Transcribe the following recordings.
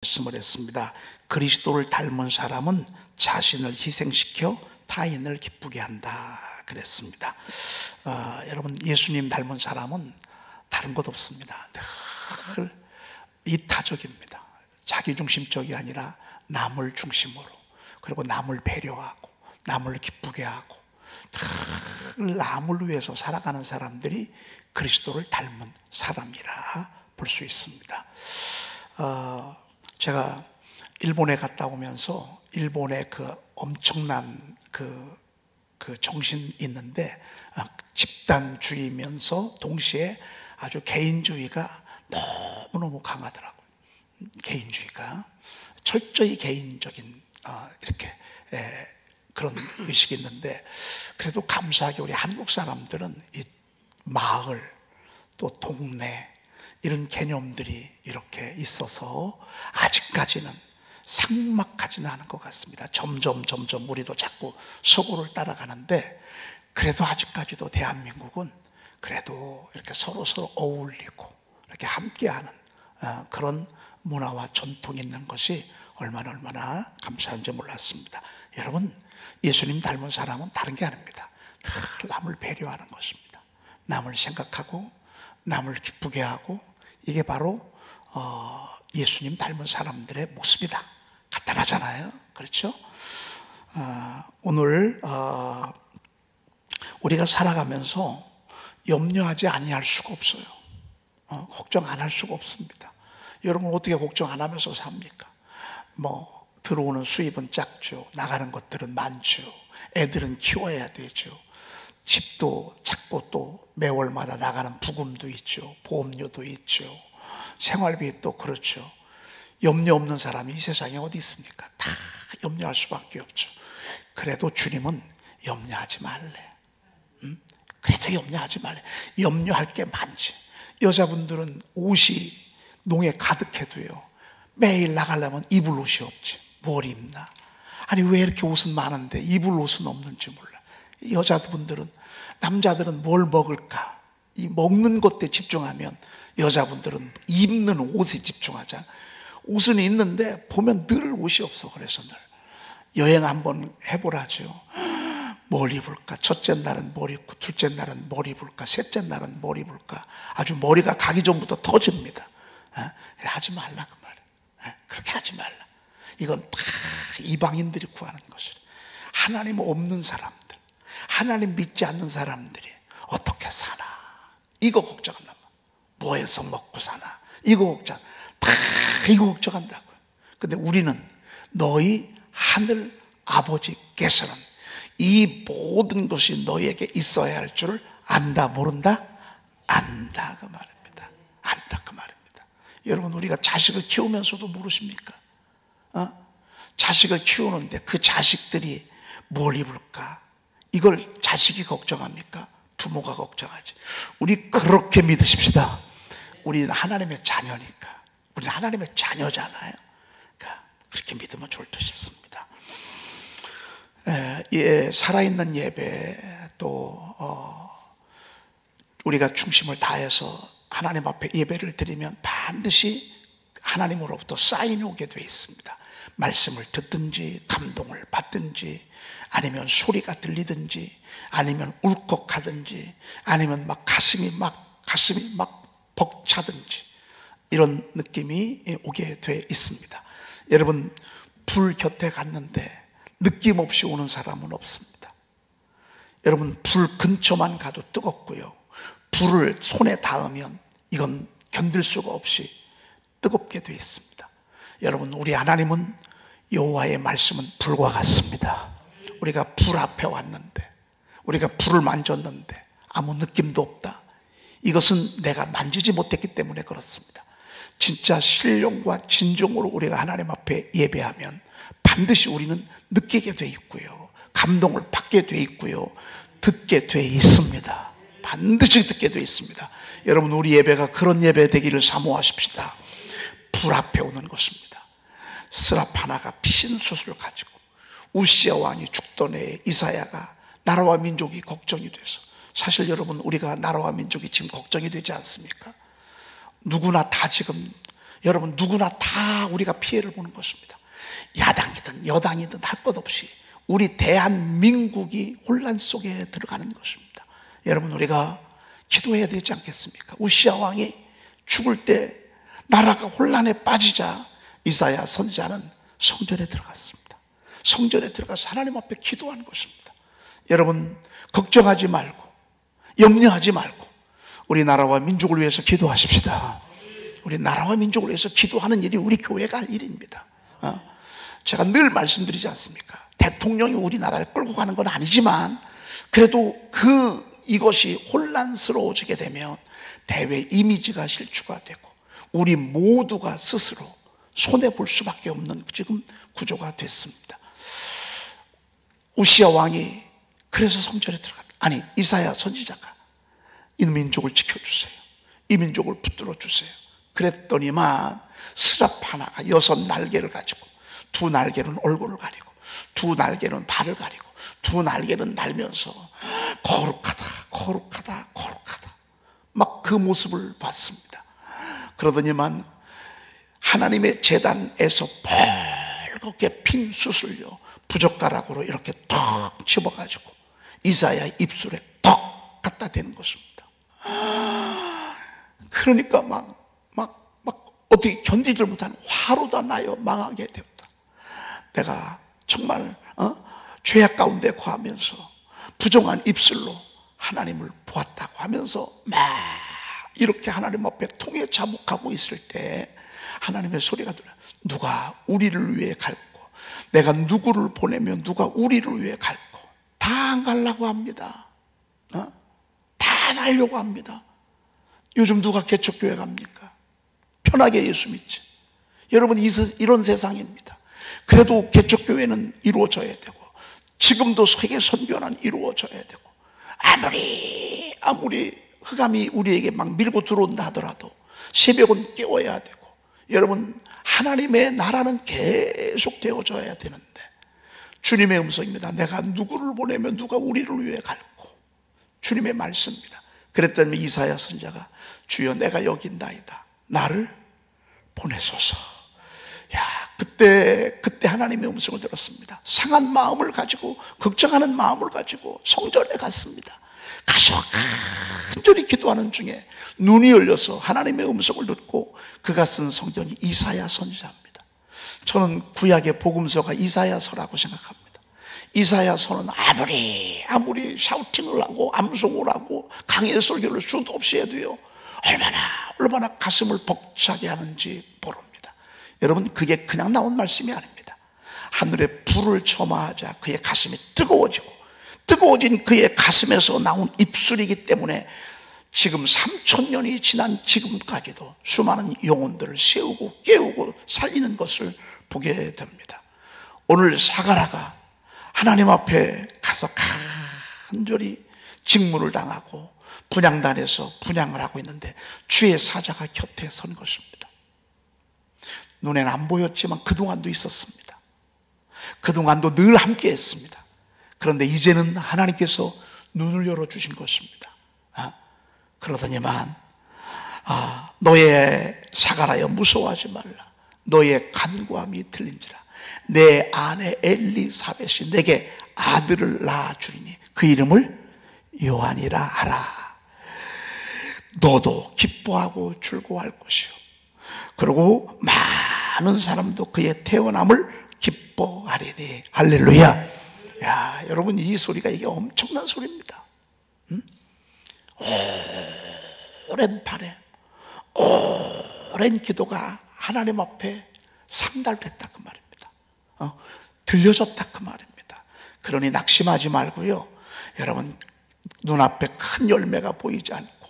말씀을 했습니다. 그리스도를 닮은 사람은 자신을 희생시켜 타인을 기쁘게 한다 그랬습니다. 여러분, 예수님 닮은 사람은 다른 것 없습니다. 늘 이타적입니다. 자기중심적이 아니라 남을 중심으로, 그리고 남을 배려하고 남을 기쁘게 하고 늘 남을 위해서 살아가는 사람들이 그리스도를 닮은 사람이라 볼 수 있습니다. 제가 일본에 갔다 오면서 일본의 그 엄청난 그 정신이 있는데, 집단주의면서 동시에 아주 개인주의가 너무너무 강하더라고요. 개인주의가 철저히 개인적인 이렇게 그런 의식이 있는데, 그래도 감사하게 우리 한국 사람들은 이 마을 또 동네 이런 개념들이 이렇게 있어서 아직까지는 삭막하지는 않은 것 같습니다. 점점 우리도 자꾸 서구를 따라가는데, 그래도 아직까지도 대한민국은 그래도 이렇게 서로 어울리고 이렇게 함께하는 그런 문화와 전통이 있는 것이 얼마나 감사한지 몰랐습니다. 여러분, 예수님 닮은 사람은 다른 게 아닙니다. 늘 남을 배려하는 것입니다. 남을 생각하고 남을 기쁘게 하고, 이게 바로 예수님 닮은 사람들의 모습이다. 간단하잖아요. 그렇죠? 오늘 우리가 살아가면서 염려하지 아니할 수가 없어요. 걱정 안 할 수가 없습니다. 여러분, 어떻게 걱정 안 하면서 삽니까? 들어오는 수입은 작죠. 나가는 것들은 많죠. 애들은 키워야 되죠. 집도 자꾸 또 매월마다 나가는 부금도 있죠. 보험료도 있죠. 생활비 또 그렇죠. 염려 없는 사람이 이 세상에 어디 있습니까? 다 염려할 수밖에 없죠. 그래도 주님은 염려하지 말래. 그래도 염려하지 말래. 염려할 게 많지. 여자분들은 옷이 농에 가득해도요, 매일 나가려면 입을 옷이 없지. 뭘 입나? 아니, 왜 이렇게 옷은 많은데 입을 옷은 없는지 몰라. 여자분들은, 남자들은 뭘 먹을까? 이 먹는 것에 집중하면 여자분들은 입는 옷에 집중하잖아. 옷은 있는데 보면 늘 옷이 없어. 그래서 늘 여행 한번 해보라죠. 뭘 입을까? 첫째 날은 뭘 입고, 둘째 날은 뭘 입을까? 셋째 날은 뭘 입을까? 아주 머리가 가기 전부터 터집니다. 하지 말라 그 말이에요. 그렇게 하지 말라. 이건 다 이방인들이 구하는 것이래. 하나님 없는 사람들, 하나님 믿지 않는 사람들이 어떻게 사나, 이거 걱정한단 말이야. 뭐 해서 먹고 사나, 이거 걱정, 다 이거 걱정한다고요. 근데 우리는 너희 하늘 아버지께서는 이 모든 것이 너희에게 있어야 할 줄 안다, 모른다? 안다 그 말입니다. 안다 그 말입니다. 여러분, 우리가 자식을 키우면서도 모르십니까? 자식을 키우는데 그 자식들이 뭘 입을까? 이걸 자식이 걱정합니까? 부모가 걱정하지. 우리 그렇게 믿으십시다. 우리는 하나님의 자녀니까. 우리는 하나님의 자녀잖아요. 그러니까 그렇게 믿으면 좋을 듯 싶습니다. 살아있는 예배, 또 우리가 중심을 다해서 하나님 앞에 예배를 드리면 반드시 하나님으로부터 사인이 오게 되어 있습니다. 말씀을 듣든지 감동을 받든지, 아니면 소리가 들리든지, 아니면 울컥하든지, 아니면 가슴이 벅차든지, 이런 느낌이 오게 되어 있습니다. 여러분, 불 곁에 갔는데 느낌 없이 오는 사람은 없습니다. 여러분, 불 근처만 가도 뜨겁고요, 불을 손에 닿으면 이건 견딜 수가 없이 뜨겁게 되어 있습니다. 여러분, 우리 하나님은, 여호와의 말씀은 불과 같습니다. 우리가 불 앞에 왔는데, 우리가 불을 만졌는데 아무 느낌도 없다. 이것은 내가 만지지 못했기 때문에 그렇습니다. 진짜 신령과 진정으로 우리가 하나님 앞에 예배하면 반드시 우리는 느끼게 돼 있고요, 감동을 받게 돼 있고요, 듣게 돼 있습니다. 반드시 듣게 돼 있습니다. 여러분, 우리 예배가 그런 예배 되기를 사모하십시다. 불 앞에 오는 것입니다. 스라파나가 핀 숯을 가지고 우시아 왕이 죽던 해에 이사야가 나라와 민족이 걱정이 돼서, 사실 여러분, 우리가 나라와 민족이 지금 걱정이 되지 않습니까? 누구나 다 지금 여러분, 누구나 다 우리가 피해를 보는 것입니다. 야당이든 여당이든 할 것 없이 우리 대한민국이 혼란 속에 들어가는 것입니다. 여러분, 우리가 기도해야 되지 않겠습니까? 우시야 왕이 죽을 때 나라가 혼란에 빠지자 이사야 선지자는 성전에 들어갔습니다. 성전에 들어가서 하나님 앞에 기도하는 것입니다. 여러분, 걱정하지 말고 염려하지 말고 우리 나라와 민족을 위해서 기도하십시다. 우리 나라와 민족을 위해서 기도하는 일이 우리 교회가 할 일입니다. 제가 늘 말씀드리지 않습니까? 대통령이 우리나라를 끌고 가는 건 아니지만 그래도 이것이 혼란스러워지게 되면 대외 이미지가 실추가 되고 우리 모두가 스스로 손해볼 수밖에 없는 지금 구조가 됐습니다. 우시야 왕이 그래서 성전에 들어갔다. 아니, 이사야 선지자가 이 민족을 지켜주세요, 이 민족을 붙들어 주세요. 그랬더니만 스랍 하나가 6날개를 가지고 두 날개는 얼굴을 가리고 두 날개는 발을 가리고 두 날개는 날면서 거룩하다 거룩하다 거룩하다 막 그 모습을 봤습니다. 그러더니만 하나님의 제단에서 벌겋게 핀 수술요 부젓가락으로 이렇게 턱 집어가지고 이사야의 입술에 턱 갖다 대는 것입니다. 그러니까 막 어떻게 견디질 못하는 화로다 나여 망하게 되었다. 내가 정말 죄악 가운데 거하면서 부정한 입술로 하나님을 보았다고 하면서 막 이렇게 하나님 앞에 통해 자복하고 있을 때 하나님의 소리가 들려요. 누가 우리를 위해 갈고 내가 누구를 보내면 누가 우리를 위해 갈고 다 안 가려고 합니다. 다 가려고 합니다. 요즘 누가 개척교회 갑니까? 편하게 예수 믿지. 여러분, 이런 세상입니다. 그래도 개척교회는 이루어져야 되고 지금도 세계 선교는 이루어져야 되고 아무리 흑암이 우리에게 막 밀고 들어온다 하더라도 새벽은 깨워야 되고 여러분, 하나님의 나라는 계속 되어져야 되는데 주님의 음성입니다. 내가 누구를 보내면 누가 우리를 위해 갈고 주님의 말씀입니다. 그랬더니 이사야 선지자가 주여 내가 여기 있나이다 나를 보내소서. 야, 그때 하나님의 음성을 들었습니다. 상한 마음을 가지고 걱정하는 마음을 가지고 성전에 갔습니다. 가서 간절히 기도하는 중에 눈이 열려서 하나님의 음성을 듣고 그가 쓴 성경이 이사야 선지자입니다. 저는 구약의 복음서가 이사야서라고 생각합니다. 이사야서는 아무리 샤우팅을 하고 암송을 하고 강의 설교를 수도 없이 해도요 얼마나 가슴을 벅차게 하는지 모릅니다. 여러분, 그게 그냥 나온 말씀이 아닙니다. 하늘에 불을 점화하자 그의 가슴이 뜨거워진 그의 가슴에서 나온 입술이기 때문에 지금 3000년이 지난 지금까지도 수많은 영혼들을 세우고 깨우고 살리는 것을 보게 됩니다. 오늘 사가라가 하나님 앞에 가서 간절히 직문을 당하고 분향단에서 분향을 하고 있는데 주의 사자가 곁에 선 것입니다. 눈에는 안 보였지만 그동안도 있었습니다. 그동안도 늘 함께 했습니다. 그런데 이제는 하나님께서 눈을 열어주신 것입니다. 그러더니만 너의 사가라여 무서워하지 말라. 너의 간구함이 들린지라. 내 아내 엘리사벳이 내게 아들을 낳아주리니 그 이름을 요한이라 하라. 너도 기뻐하고 즐거워할 것이요 그리고 많은 사람도 그의 태어남을 기뻐하리니. 할렐루야. 야, 여러분, 이 소리가 이게 엄청난 소리입니다. 오랜 바램, 오랜 기도가 하나님 앞에 상달됐다 그 말입니다. 들려졌다 그 말입니다. 그러니 낙심하지 말고요, 여러분, 눈앞에 큰 열매가 보이지 않고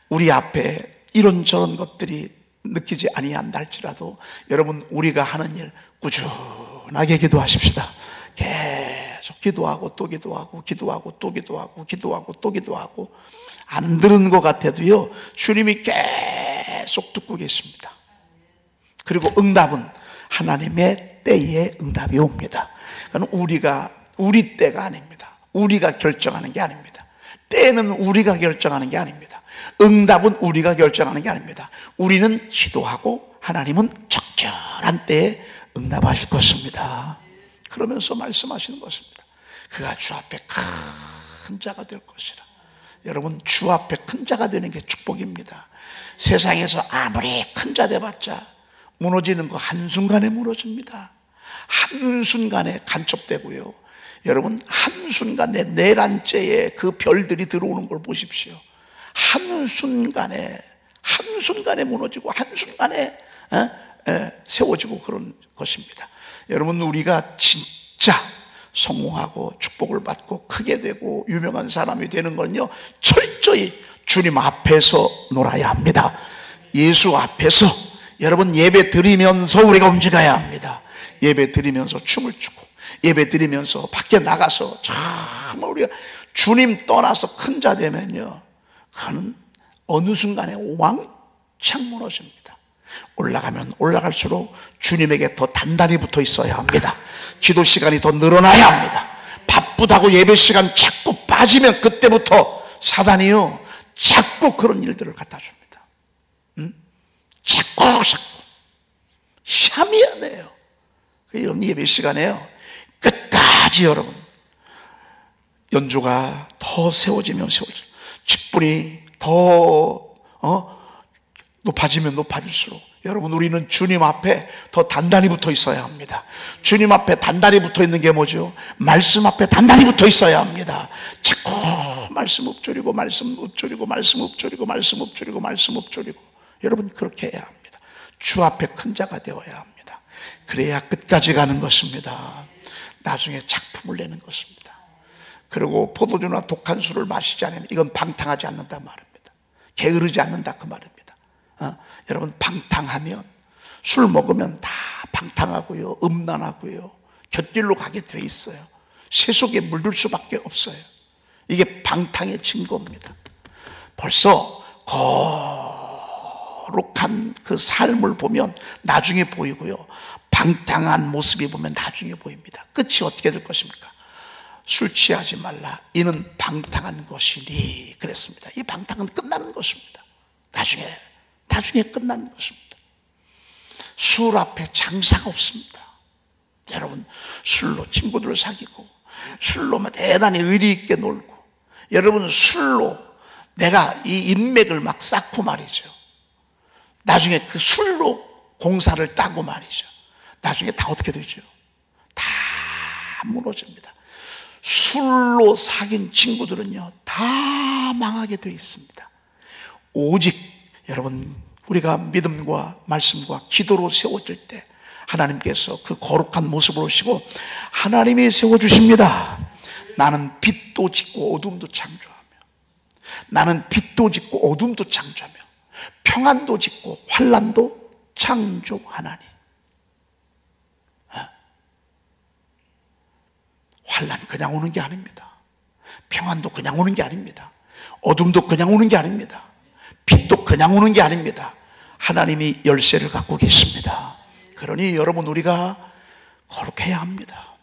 우리 앞에 이런저런 것들이 느끼지 아니한다 할지라도 여러분, 우리가 하는 일 꾸준하게 기도하십시다. 계속 기도하고 또 기도하고 기도하고 또 기도하고 기도하고 또 기도하고 안 들은 것 같아도요 주님이 계속 듣고 계십니다. 그리고 응답은 하나님의 때에 응답이 옵니다. 그건 우리 때가 아닙니다. 우리가 결정하는 게 아닙니다. 때는 우리가 결정하는 게 아닙니다. 응답은 우리가 결정하는 게 아닙니다. 우리는 기도하고 하나님은 적절한 때에 응답하실 것입니다. 그러면서 말씀하시는 것입니다. 그가 주 앞에 큰 자가 될 것이라. 여러분, 주 앞에 큰 자가 되는 게 축복입니다. 세상에서 아무리 큰 자 돼봤자 무너지는 거 한순간에 무너집니다. 한순간에 간첩되고요. 여러분, 한순간에 내란죄에 그 별들이 들어오는 걸 보십시오. 한순간에 무너지고 한순간에 세워지고 그런 것입니다. 여러분, 우리가 진짜 성공하고 축복을 받고 크게 되고 유명한 사람이 되는 건요, 철저히 주님 앞에서 놀아야 합니다. 예수 앞에서 여러분 예배 드리면서 우리가 움직여야 합니다. 예배 드리면서 춤을 추고 예배 드리면서 밖에 나가서 정말 우리가 주님 떠나서 큰 자 되면요, 그는 어느 순간에 왕창 무너집니다. 올라가면 올라갈수록 주님에게 더 단단히 붙어 있어야 합니다. 기도 시간이 더 늘어나야 합니다. 바쁘다고 예배 시간 자꾸 빠지면 그때부터 사단이요, 자꾸 그런 일들을 갖다 줍니다. 자꾸 희미하네요. 여러분, 예배 시간에요, 끝까지 여러분 연주가 더 세워지면 직분이 더 높아지면 높아질수록 여러분, 우리는 주님 앞에 더 단단히 붙어 있어야 합니다. 주님 앞에 단단히 붙어 있는 게 뭐죠? 말씀 앞에 단단히 붙어 있어야 합니다. 자꾸 말씀 읊조리고 말씀 읊조리고 말씀 읊조리고 말씀 읊조리고 말씀 읊조리고, 여러분 그렇게 해야 합니다. 주 앞에 큰 자가 되어야 합니다. 그래야 끝까지 가는 것입니다. 나중에 작품을 내는 것입니다. 그리고 포도주나 독한 술을 마시지 않으면 이건 방탕하지 않는다 말입니다. 게으르지 않는다 그 말입니다. 여러분, 방탕하면, 술 먹으면 다 방탕하고요, 음란하고요, 곁길로 가게 돼 있어요. 세속에 물들 수밖에 없어요. 이게 방탕의 증거입니다. 벌써 거룩한 그 삶을 보면 나중에 보이고요, 방탕한 모습이 보면 나중에 보입니다. 끝이 어떻게 될 것입니까? 술 취하지 말라, 이는 방탕한 것이니 그랬습니다. 이 방탕은 끝나는 것입니다. 나중에 끝나는 것입니다. 술 앞에 장사가 없습니다. 여러분, 술로 친구들을 사귀고 술로 대단히 의리 있게 놀고, 여러분 술로 내가 이 인맥을 막 쌓고 말이죠. 나중에 그 술로 공사를 따고 말이죠. 나중에 다 어떻게 되죠? 다 무너집니다. 술로 사귄 친구들은요, 다 망하게 되어 있습니다. 오직 여러분, 우리가 믿음과 말씀과 기도로 세워질 때 하나님께서 그 거룩한 모습을 오시고 하나님이 세워주십니다. 나는 빛도 짓고 어둠도 창조하며, 나는 빛도 짓고 어둠도 창조하며 평안도 짓고 환난도 창조하나니. 환난 그냥 오는 게 아닙니다. 평안도 그냥 오는 게 아닙니다. 어둠도 그냥 오는 게 아닙니다. 빛도 그냥 오는 게 아닙니다. 하나님이 열쇠를 갖고 계십니다. 그러니 여러분, 우리가 거룩해야 합니다.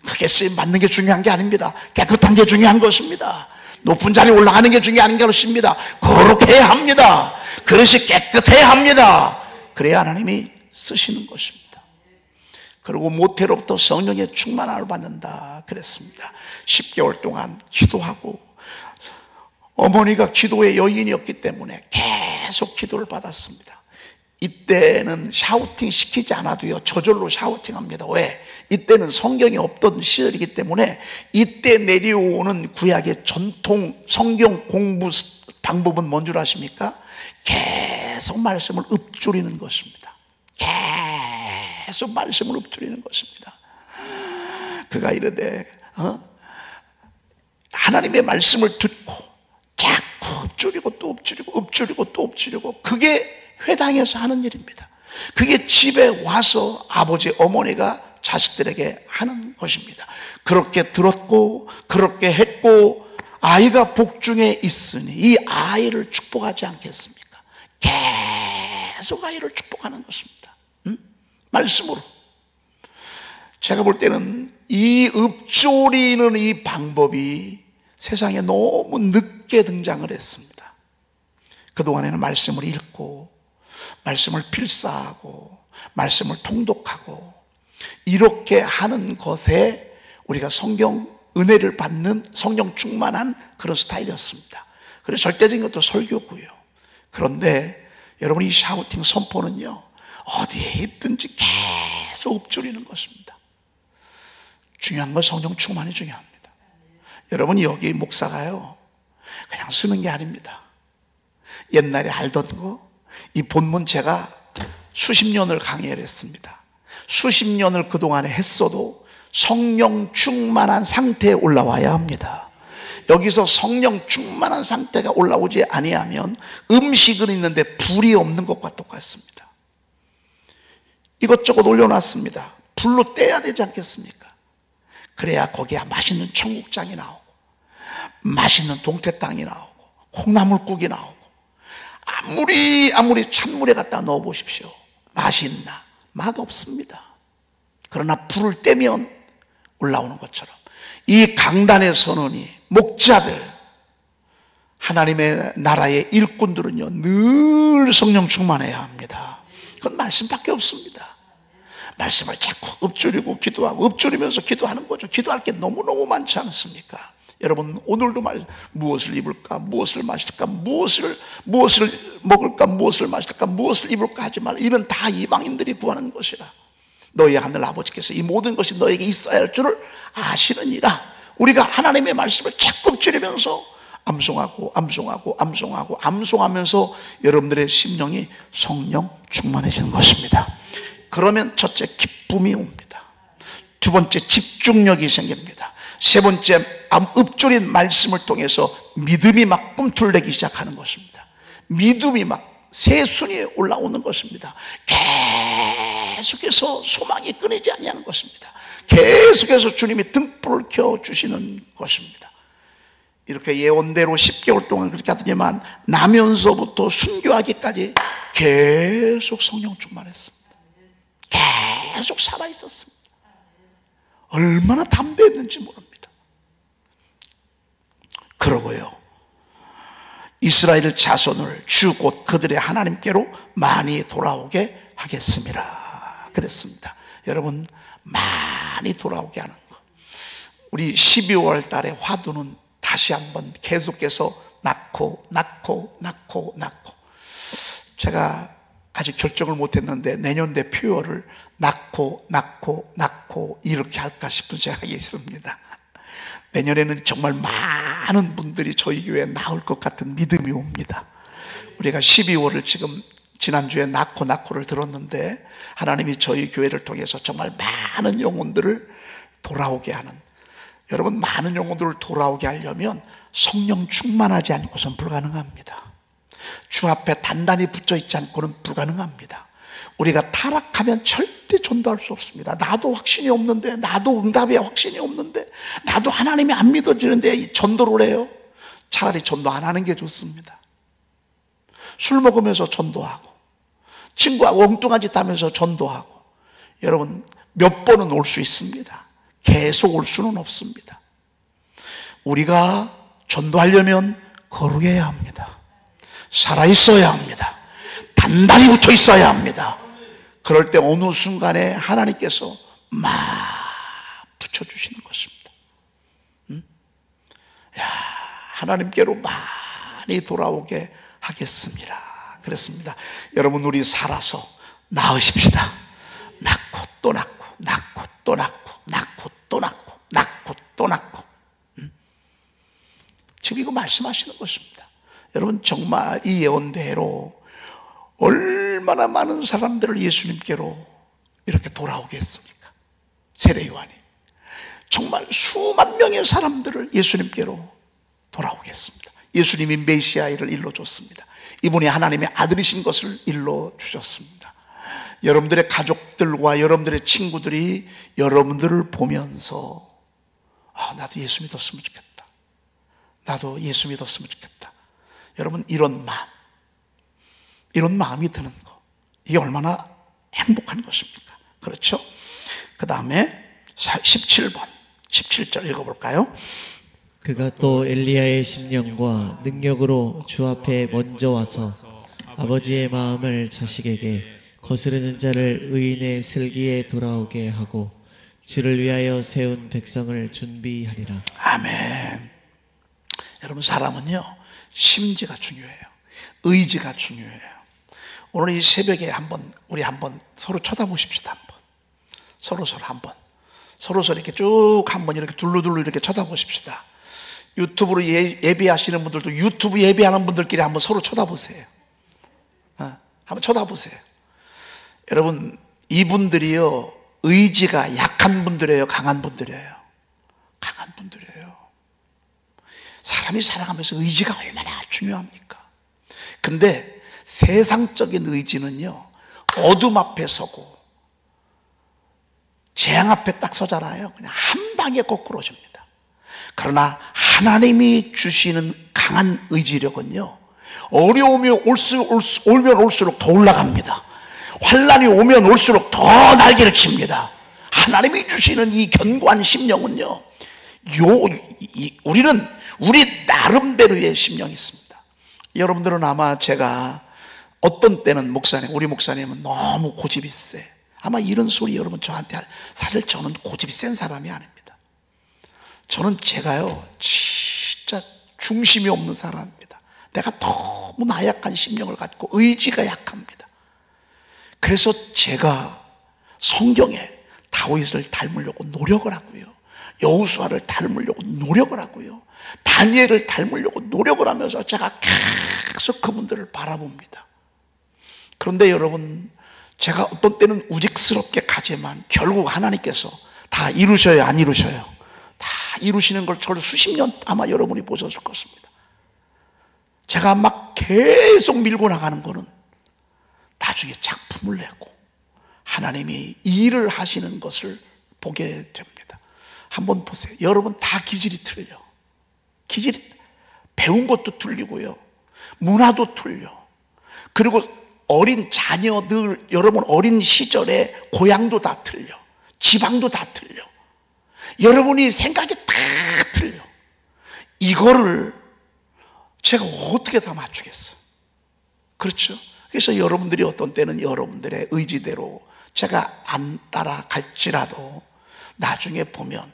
크게 쓰임 받는 게 중요한 게 아닙니다. 깨끗한 게 중요한 것입니다. 높은 자리에 올라가는 게 중요한 것입니다. 거룩해야 합니다. 그릇이 깨끗해야 합니다. 그래야 하나님이 쓰시는 것입니다. 그리고 모태로부터 성령의 충만함을 받는다 그랬습니다. 10개월 동안 기도하고, 어머니가 기도의 여인이었기 때문에 계속 기도를 받았습니다. 이때는 샤우팅 시키지 않아도요, 저절로 샤우팅합니다. 왜? 이때는 성경이 없던 시절이기 때문에 이때 내려오는 구약의 전통 성경 공부 방법은 뭔 줄 아십니까? 계속 말씀을 읊조리는 것입니다. 계속 말씀을 읊조리는 것입니다. 그가 이르되 하나님의 말씀을 듣고 자꾸 읊조리고 또 읊조리고 읊조리고 또 읊조리고, 그게 회당에서 하는 일입니다. 그게 집에 와서 아버지 어머니가 자식들에게 하는 것입니다. 그렇게 들었고 그렇게 했고 아이가 복중에 있으니 이 아이를 축복하지 않겠습니까? 계속 아이를 축복하는 것입니다. 말씀으로. 제가 볼 때는 이 읊조리는 이 방법이 세상에 너무 늦게 등장을 했습니다. 그동안에는 말씀을 읽고 말씀을 필사하고 말씀을 통독하고 이렇게 하는 것에 우리가 성경 은혜를 받는 성령 충만한 그런 스타일이었습니다. 그래서 절대적인 것도 설교고요. 그런데 여러분, 이 샤우팅 선포는요, 어디에 있든지 계속 읊조리는 것입니다. 중요한 건 성령 충만이 중요합니다. 여러분, 여기 목사가요 그냥 쓰는 게 아닙니다. 옛날에 알던 거, 이 본문 제가 수십 년을 강의를 했습니다. 수십 년을 그동안에 했어도 성령 충만한 상태에 올라와야 합니다. 여기서 성령 충만한 상태가 올라오지 아니하면 음식은 있는데 불이 없는 것과 똑같습니다. 이것저것 올려놨습니다. 불로 떼야 되지 않겠습니까? 그래야 거기에 맛있는 청국장이 나오고 맛있는 동태탕이 나오고 콩나물국이 나오고, 아무리 찬물에 갖다 넣어 보십시오. 맛이 있나? 맛없습니다. 그러나 불을 떼면 올라오는 것처럼 이 강단의 선언이, 목자들, 하나님의 나라의 일꾼들은요 늘 성령 충만해야 합니다. 그건 말씀밖에 없습니다. 말씀을 자꾸 읊조리고 기도하고 읊조리면서 기도하는 거죠. 기도할 게 너무너무 많지 않습니까? 여러분, 오늘도 무엇을 입을까, 무엇을 마실까, 무엇을 먹을까, 무엇을 마실까, 무엇을 입을까 하지 말라. 이런 다 이방인들이 구하는 것이라. 너희 하늘 아버지께서 이 모든 것이 너에게 있어야 할 줄을 아시느니라. 우리가 하나님의 말씀을 자꾸 읊조리면서 암송하면서 여러분들의 심령이 성령 충만해지는 것입니다. 그러면 첫째, 기쁨이 옵니다. 두 번째, 집중력이 생깁니다. 세 번째, 읊조린 말씀을 통해서 믿음이 막 꿈틀대기 시작하는 것입니다. 믿음이 막 새순위에 올라오는 것입니다. 계속해서 소망이 끊이지 아니하는 것입니다. 계속해서 주님이 등불을 켜주시는 것입니다. 이렇게 예언대로 10개월 동안 그렇게 하더니만 나면서부터 순교하기까지 계속 성령 충만했습니다. 계속 살아있었습니다. 얼마나 담대했는지 모릅니다. 그러고요, 이스라엘 자손을 주 곧 그들의 하나님께로 많이 돌아오게 하겠습니다. 그랬습니다. 여러분, 많이 돌아오게 하는 것. 우리 12월 달에 화두는 다시 한번 계속해서 낳고 제가 아직 결정을 못했는데 내년 대 표어를 낳고 이렇게 할까 싶은 생각이 있습니다. 내년에는 정말 많은 분들이 저희 교회에 나올 것 같은 믿음이 옵니다. 우리가 12월을 지금 지난주에 낳고를 들었는데 하나님이 저희 교회를 통해서 정말 많은 영혼들을 돌아오게 하는, 여러분, 많은 영혼들을 돌아오게 하려면 성령 충만하지 않고선 불가능합니다. 주 앞에 단단히 붙어 있지 않고는 불가능합니다. 우리가 타락하면 절대 전도할 수 없습니다. 나도 확신이 없는데, 나도 응답에 확신이 없는데, 나도 하나님이 안 믿어지는데 전도를 해요? 차라리 전도 안 하는 게 좋습니다. 술 먹으면서 전도하고 친구하고 엉뚱한 짓 하면서 전도하고, 여러분, 몇 번은 올 수 있습니다. 계속 올 수는 없습니다. 우리가 전도하려면 거룩해야 합니다. 살아있어야 합니다. 단단히 붙어 있어야 합니다. 그럴 때 어느 순간에 하나님께서 막 붙여주시는 것입니다. 하나님께로 많이 돌아오게 하겠습니다. 그랬습니다. 여러분, 우리 살아서 낳으십시다. 낳고 또 낳고 지금 이거 말씀하시는 것입니다. 여러분, 정말 이 예언대로 얼마나 많은 사람들을 예수님께로 이렇게 돌아오게 했습니까? 세례 요한이 정말 수만 명의 사람들을 예수님께로 돌아오게 했습니다. 예수님이 메시아를 일러줬습니다. 이분이 하나님의 아들이신 것을 일러주셨습니다. 여러분들의 가족들과 여러분들의 친구들이 여러분들을 보면서 나도 예수 믿었으면 좋겠다, 나도 예수 믿었으면 좋겠다. 여러분, 이런 마음이 드는 거, 이게 얼마나 행복한 것입니까? 그렇죠? 그 다음에 17절 읽어볼까요? 그가 또 엘리야의 심령과 능력으로 주 앞에 먼저 와서 아버지의 마음을 자식에게, 거스르는 자를 의인의 슬기에 돌아오게 하고 주를 위하여 세운 백성을 준비하리라. 아멘. 여러분, 사람은요, 심지가 중요해요. 의지가 중요해요. 오늘 이 새벽에 우리 한번 서로 쳐다보십시다. 서로 이렇게 쭉 한번 이렇게 둘루둘루 이렇게 쳐다보십시다. 유튜브로 예배하시는 분들도 유튜브 예배하는 분들끼리 한번 서로 쳐다보세요. 한번 쳐다보세요. 여러분, 이분들이요, 의지가 약한 분들이에요, 강한 분들이에요? 강한 분들이에요. 사람이 살아가면서 의지가 얼마나 중요합니까? 근데 세상적인 의지는요, 어둠 앞에 서고 재앙 앞에 딱 서잖아요. 그냥 한 방에 거꾸로집니다. 그러나 하나님이 주시는 강한 의지력은요, 어려움이 오면 올수록 더 올라갑니다. 환난이 오면 올수록 더 날개를 칩니다. 하나님이 주시는 이 견고한 심령은요, 우리는 우리 나름대로의 심령이 있습니다. 여러분들은 아마 제가 어떤 때는 우리 목사님은 너무 고집이 세. 아마 이런 소리 여러분 저한테 사실 저는 고집이 센 사람이 아닙니다. 저는 제가요, 진짜 중심이 없는 사람입니다. 내가 너무 나약한 심령을 갖고 의지가 약합니다. 그래서 제가 성경에 다윗을 닮으려고 노력을 하고요, 여호수아를 닮으려고 노력을 하고요, 다니엘을 닮으려고 노력을 하면서 제가 계속 그분들을 바라봅니다. 그런데 여러분, 제가 어떤 때는 우직스럽게 가지만 결국 하나님께서 다 이루셔요, 안 이루셔요? 다 이루시는 걸 저를 수십 년 아마 여러분이 보셨을 것입니다. 제가 막 계속 밀고 나가는 거는 나중에 작품을 내고 하나님이 일을 하시는 것을 보게 됩니다. 한번 보세요. 여러분 다 기질이 틀려. 배운 것도 틀리고요, 문화도 틀려. 그리고 어린 자녀들, 여러분 어린 시절에 고향도 다 틀려. 지방도 다 틀려. 여러분이 생각이 다 틀려. 이거를 제가 어떻게 다 맞추겠어요? 그렇죠? 그래서 여러분들이 어떤 때는 여러분들의 의지대로 제가 안 따라갈지라도 나중에 보면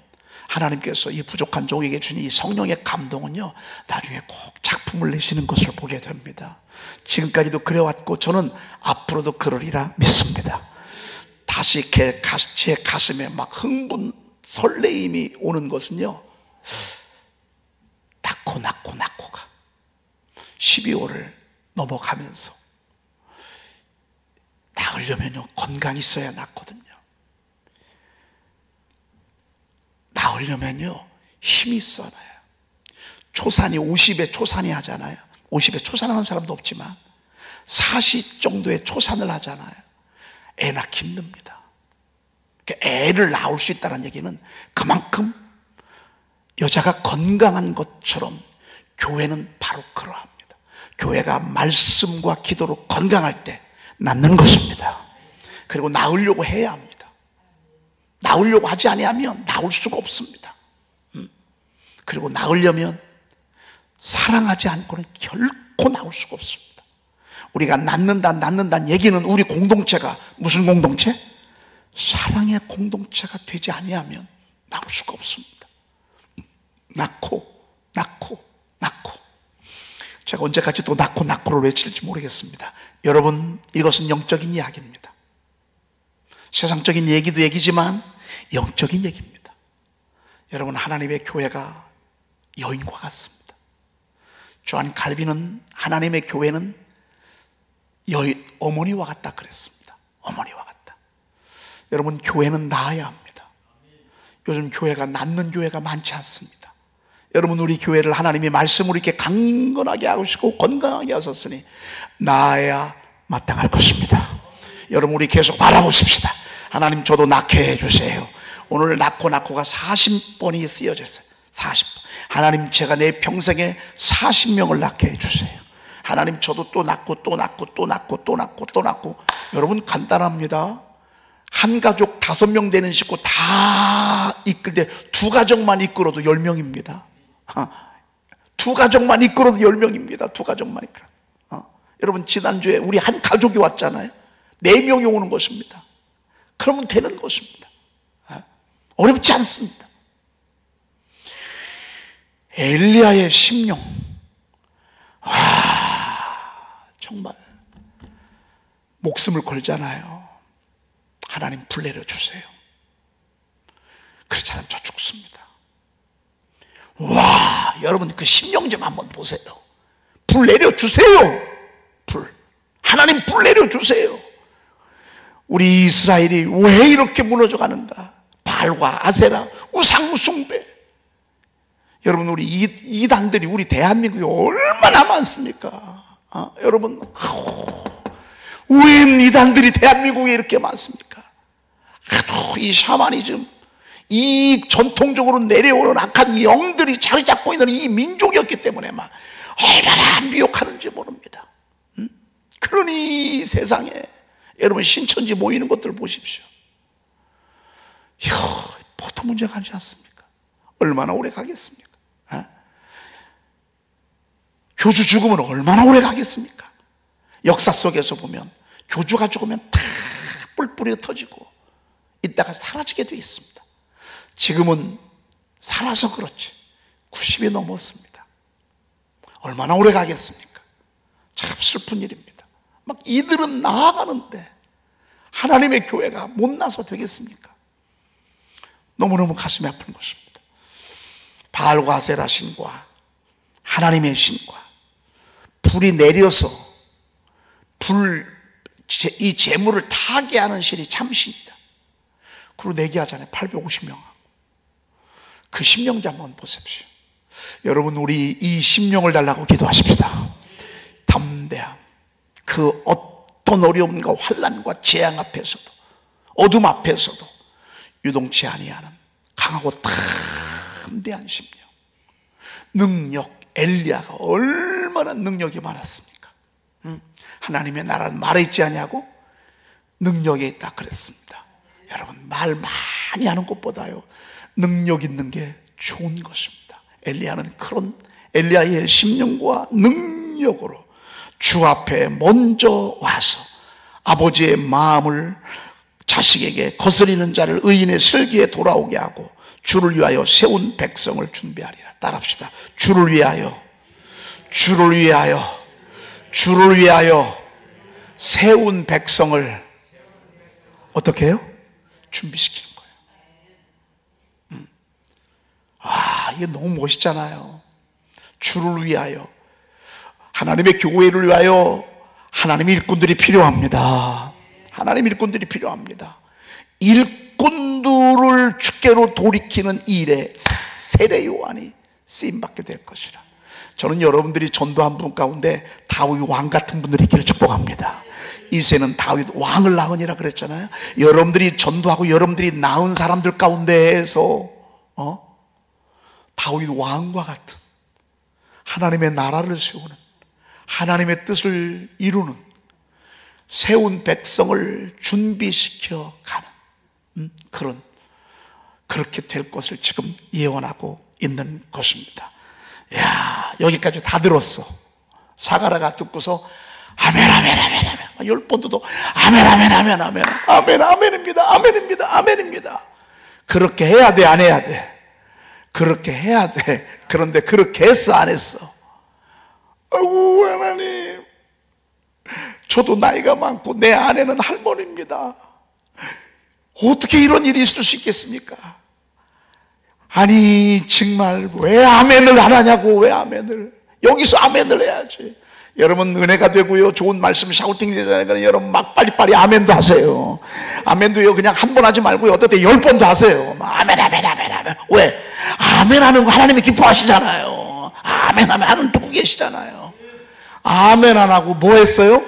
하나님께서 이 부족한 종에게 주신 이 성령의 감동은요, 나중에 꼭 작품을 내시는 것을 보게 됩니다. 지금까지도 그래왔고 저는 앞으로도 그러리라 믿습니다. 다시 제 가슴에 막 흥분, 설레임이 오는 것은요, 낳고가 12월을 넘어가면서 낳으려면요, 건강이 있어야 낳거든요. 낳으려면요, 힘이 있어야 나요. 초산이 50에 초산이 하잖아요. 50에 초산하는 사람도 없지만 40 정도의 초산을 하잖아요. 애 낳기 힘듭니다. 애를 낳을 수 있다는 얘기는 그만큼 여자가 건강한 것처럼 교회는 바로 그러합니다. 교회가 말씀과 기도로 건강할 때 낳는 것입니다. 그리고 낳으려고 해야 합니다. 낳으려고 하지 아니하면 낳을 수가 없습니다. 그리고 낳으려면 사랑하지 않고는 결코 낳을 수가 없습니다. 우리가 낳는다는 얘기는 우리 공동체가 무슨 공동체? 사랑의 공동체가 되지 아니하면 낳을 수가 없습니다. 낳고 제가 언제까지 또 낳고를 외칠지 모르겠습니다. 여러분, 이것은 영적인 이야기입니다. 세상적인 얘기도 얘기지만 영적인 얘기입니다. 여러분, 하나님의 교회가 여인과 같습니다. 조한 칼빈은 하나님의 교회는 어머니와 같다 그랬습니다. 어머니와 같다. 여러분, 교회는 낳아야 합니다. 요즘 교회가 낳는 교회가 많지 않습니다. 여러분, 우리 교회를 하나님이 말씀으로 이렇게 강건하게 하시고 건강하게 하셨으니 낳아야 마땅할 것입니다. 여러분, 우리 계속 바라보십시다. 하나님, 저도 낳게 해주세요. 오늘 낳고가 40번이 쓰여졌어요. 40번. 하나님, 제가 내 평생에 40명을 낳게 해주세요. 하나님, 저도 또 낳고 여러분, 간단합니다. 한 가족 5명 되는 식구 다 이끌 때 2가족만 이끌어도 10명입니다. 2가족만 이끌어도 10명입니다. 2가족만 이끌어도. 여러분 지난주에 우리 한 가족이 왔잖아요. 4명이 오는 것입니다. 그러면 되는 것입니다. 어렵지 않습니다. 엘리야의 심령, 정말 목숨을 걸잖아요. 하나님 불 내려주세요. 그렇지 않으면 저 죽습니다. 와, 여러분 그 심령 좀 한번 보세요. 불 내려주세요. 불, 하나님 불 내려주세요. 우리 이스라엘이 왜 이렇게 무너져 가는가? 바알과 아세라, 우상 숭배. 여러분 우리 이단들이 우리 대한민국에 얼마나 많습니까? 여러분, 왜 이단들이 대한민국에 이렇게 많습니까? 이 샤머니즘, 이 전통적으로 내려오는 악한 영들이 자리 잡고 있는 이 민족이었기 때문에 막 얼마나 미혹하는지 모릅니다. 그러니 세상에 여러분 신천지 모이는 것들 보십시오. 이야, 보통 문제가 아니지 않습니까? 얼마나 오래 가겠습니까? 교주 죽으면 얼마나 오래 가겠습니까? 역사 속에서 보면 교주가 죽으면 다 뿔뿔이 흩어지고 이따가 사라지게 돼 있습니다. 지금은 살아서 그렇지 90이 넘었습니다. 얼마나 오래 가겠습니까? 참 슬픈 일입니다. 막 이들은 나아가는데 하나님의 교회가 못나서 되겠습니까? 너무너무 가슴이 아픈 것입니다. 바알과 아세라 신과 하나님의 신과 불이 내려서 이 재물을 타게 하는 신이 참신이다. 그리고 내기하잖아요. 850명. 그 심령자 한번 보십시오. 여러분 우리 이 심령을 달라고 기도하십시다. 담대함, 그 어떤 어려움과 환난과 재앙 앞에서도 어둠 앞에서도 유동치 아니하는 강하고 담대한 심령. 능력, 엘리야가 얼마나 능력이 많았습니까? 하나님의 나라는 말에 있지 아니하고 능력에 있다 그랬습니다. 여러분 말 많이 하는 것보다요 능력 있는 게 좋은 것입니다. 엘리야는 그런 엘리야의 심령과 능력으로 주 앞에 먼저 와서 아버지의 마음을 자식에게 거스리는 자를 의인의 슬기에 돌아오게 하고 주를 위하여 세운 백성을 준비하리라. 따라합시다. 주를 위하여, 주를 위하여, 주를 위하여 세운 백성을 어떻게 해요? 준비시키는 거예요. 이게 너무 멋있잖아요. 주를 위하여, 하나님의 교회를 위하여 하나님의 일꾼들이 필요합니다. 하나님의 일꾼들이 필요합니다. 일꾼들을 주께로 돌이키는 일에 세례 요한이 쓰임받게 될 것이라. 저는 여러분들이 전도한 분 가운데 다윗 왕 같은 분들이 있기를 축복합니다. 이새는 다윗 왕을 낳으니라 그랬잖아요. 여러분들이 전도하고 여러분들이 낳은 사람들 가운데에서 다윗 왕과 같은 하나님의 나라를 세우는, 하나님의 뜻을 이루는, 세운 백성을 준비시켜 가는 그렇게 될 것을 지금 예언하고 있는 것입니다. 야, 여기까지 다 들었어. 사가랴가 듣고서 아멘 아멘 아멘 아멘 10번도 아멘 아멘 아멘 아멘 아멘 아멘입니다 아멘입니다 아멘입니다. 그렇게 해야 돼 안 해야 돼? 그렇게 해야 돼. 그런데 그렇게 했어 안 했어? 아이고 하나님, 저도 나이가 많고 내 아내는 할머니입니다. 어떻게 이런 일이 있을 수 있겠습니까? 아니 정말 왜 아멘을 안 하냐고. 왜 아멘을, 여기서 아멘을 해야지. 여러분 은혜가 되고요 좋은 말씀 샤우팅이 되잖아요. 그러니까 여러분 막 빨리빨리 아멘도 하세요. 아멘도요 그냥 한 번 하지 말고요 어떨 때 10번도 하세요. 아멘 아멘 아멘 아멘. 왜? 아멘 하는 거 하나님이 기뻐하시잖아요. 아멘 하면 하나님 듣고 계시잖아요. 아멘 안 하고 뭐 했어요?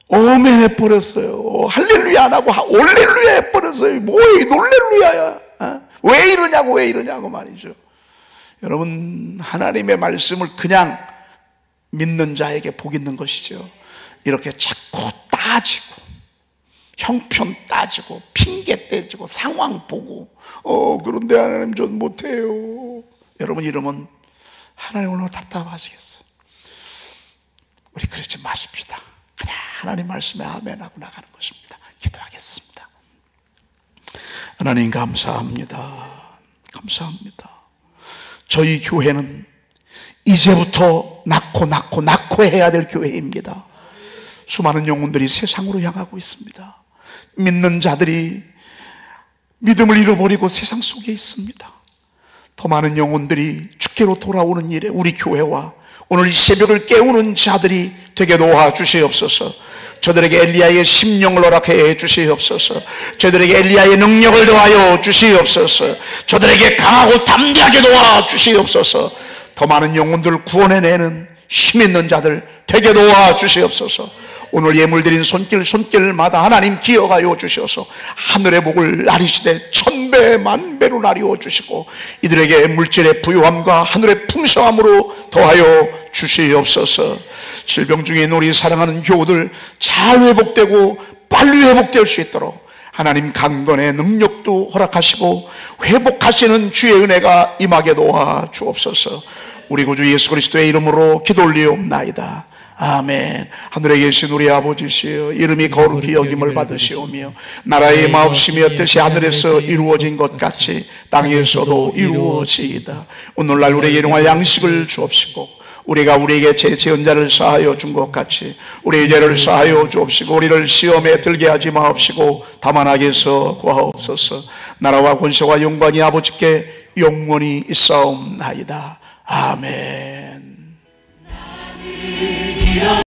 어멘 해버렸어요. 할렐루야 안 하고 올렐루야 해버렸어요. 뭐이 놀렐루야야. 왜 이러냐고 말이죠. 여러분 하나님의 말씀을 그냥 믿는 자에게 복 있는 것이죠. 이렇게 자꾸 따지고 형편 따지고 핑계 떼지고 상황 보고 그런데 하나님 전 못해요. 여러분 이러면 하나님 얼마나 답답하시겠어요. 우리 그러지 마십시다. 그냥 하나님 말씀에 아멘하고 나가는 것입니다. 기도하겠습니다. 하나님 감사합니다. 감사합니다. 저희 교회는 이제부터 낳고 해야 될 교회입니다. 수많은 영혼들이 세상으로 향하고 있습니다. 믿는 자들이 믿음을 잃어버리고 세상 속에 있습니다. 더 많은 영혼들이 주께로 돌아오는 일에 우리 교회와 오늘 이 새벽을 깨우는 자들이 되게 도와주시옵소서. 저들에게 엘리야의 심령을 허락해 주시옵소서. 저들에게 엘리야의 능력을 더하여 주시옵소서. 저들에게 강하고 담대하게 도와주시옵소서. 더 많은 영혼들을 구원해내는 힘 있는 자들 되게 도와주시옵소서. 오늘 예물드린 손길마다 하나님 기억하여 주셔서 하늘의 복을 나리시되 천배 만배로 나리워 주시고 이들에게 물질의 부유함과 하늘의 풍성함으로 더하여 주시옵소서. 질병 중인 우리 사랑하는 교우들 잘 회복되고 빨리 회복될 수 있도록 하나님 강건의 능력도 허락하시고 회복하시는 주의 은혜가 임하게 도와 주옵소서. 우리 구주 예수 그리스도의 이름으로 기도 올리옵나이다. 아멘. 하늘에 계신 우리 아버지시여, 이름이 거룩히 여김을 받으시오며 나라의 마옵시며 뜻이 하늘에서 이루어진 것 같이 땅에서도 이루어지이다. 오늘날 우리에게 일용할 양식을 주옵시고 우리가 우리에게 제 지은 자를 사하여 준 것 같이 우리의 죄를 사하여 주옵시고 우리를 시험에 들게 하지 마옵시고 다만 악에서 구하옵소서. 나라와 권세와 영광이 아버지께 영원히 있사옵나이다. 아멘.